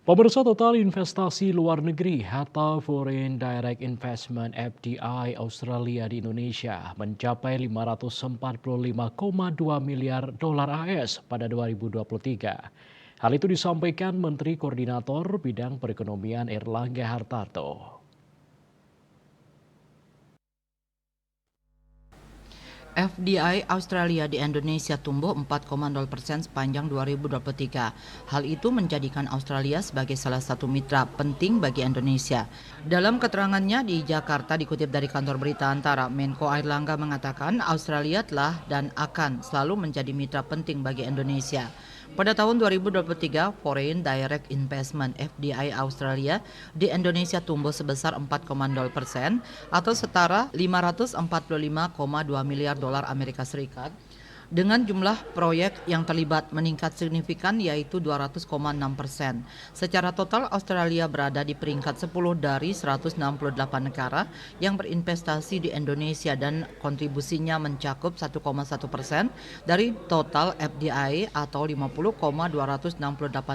Pemirsa, total investasi luar negeri atau Foreign Direct Investment (FDI) Australia di Indonesia mencapai 545,2 miliar dolar AS pada 2023. Hal itu disampaikan Menteri Koordinator Bidang Perekonomian Erlangga Hartarto. FDI Australia di Indonesia tumbuh 4,0% sepanjang 2023. Hal itu menjadikan Australia sebagai salah satu mitra penting bagi Indonesia. Dalam keterangannya di Jakarta dikutip dari kantor berita Antara, Menko Airlangga mengatakan Australia telah dan akan selalu menjadi mitra penting bagi Indonesia. Pada tahun 2023, Foreign Direct Investment (FDI) Australia di Indonesia tumbuh sebesar 4,0% atau setara 545,2 miliar dolar Amerika Serikat dengan jumlah proyek yang terlibat meningkat signifikan yaitu 200,6%. Secara total Australia berada di peringkat 10 dari 168 negara yang berinvestasi di Indonesia dan kontribusinya mencakup 1,1% dari total FDI atau 50,268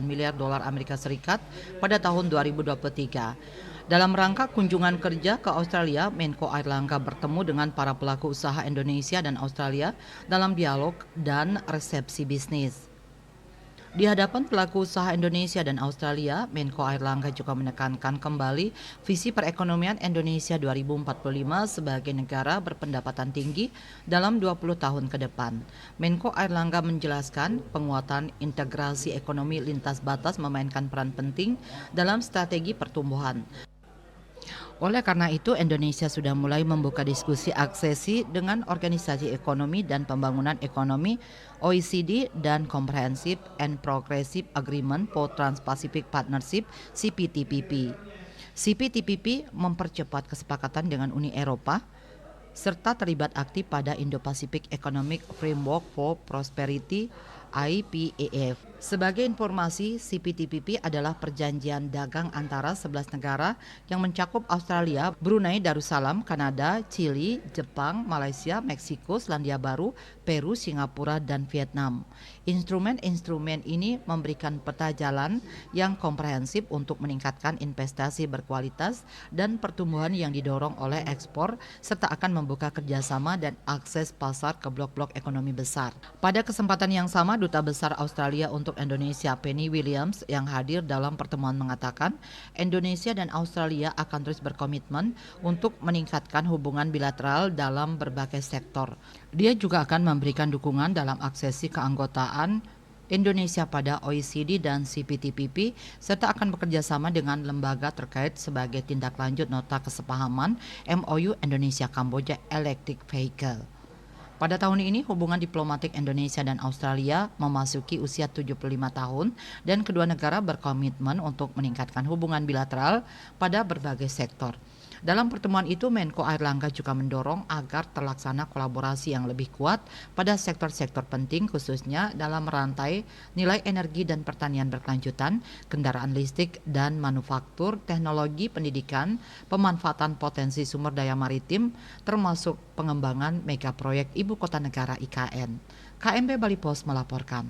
miliar dolar Amerika Serikat pada tahun 2023. Dalam rangka kunjungan kerja ke Australia, Menko Airlangga bertemu dengan para pelaku usaha Indonesia dan Australia dalam dialog dan resepsi bisnis. Di hadapan pelaku usaha Indonesia dan Australia, Menko Airlangga juga menekankan kembali visi perekonomian Indonesia 2045 sebagai negara berpendapatan tinggi dalam 20 tahun ke depan. Menko Airlangga menjelaskan penguatan integrasi ekonomi lintas batas memainkan peran penting dalam strategi pertumbuhan. Oleh karena itu, Indonesia sudah mulai membuka diskusi aksesi dengan Organisasi Ekonomi dan Pembangunan Ekonomi (OECD) dan Comprehensive and Progressive Agreement for Trans-Pacific Partnership (CPTPP). CPTPP mempercepat kesepakatan dengan Uni Eropa serta terlibat aktif pada Indo-Pacific Economic Framework for Prosperity (IPEF). Sebagai informasi, CPTPP adalah perjanjian dagang antara 11 negara yang mencakup Australia, Brunei Darussalam, Kanada, Chili, Jepang, Malaysia, Meksiko, Selandia Baru, Peru, Singapura, dan Vietnam. Instrumen-instrumen ini memberikan peta jalan yang komprehensif untuk meningkatkan investasi berkualitas dan pertumbuhan yang didorong oleh ekspor serta akan membuka kerjasama dan akses pasar ke blok-blok ekonomi besar. Pada kesempatan yang sama, Duta Besar Australia untuk Indonesia Penny Williams yang hadir dalam pertemuan mengatakan Indonesia dan Australia akan terus berkomitmen untuk meningkatkan hubungan bilateral dalam berbagai sektor. Dia juga akan memberikan dukungan dalam aksesi keanggotaan Indonesia pada OECD dan CPTPP serta akan bekerja sama dengan lembaga terkait sebagai tindak lanjut nota kesepahaman MOU Indonesia-Kamboja Electric Vehicle. Pada tahun ini, hubungan diplomatik Indonesia dan Australia memasuki usia 75 tahun dan kedua negara berkomitmen untuk meningkatkan hubungan bilateral pada berbagai sektor. Dalam pertemuan itu, Menko Airlangga juga mendorong agar terlaksana kolaborasi yang lebih kuat pada sektor-sektor penting khususnya dalam rantai nilai energi dan pertanian berkelanjutan, kendaraan listrik dan manufaktur, teknologi pendidikan, pemanfaatan potensi sumber daya maritim, termasuk pengembangan megaproyek Ibu Kota Negara (IKN). KMP Bali Pos melaporkan.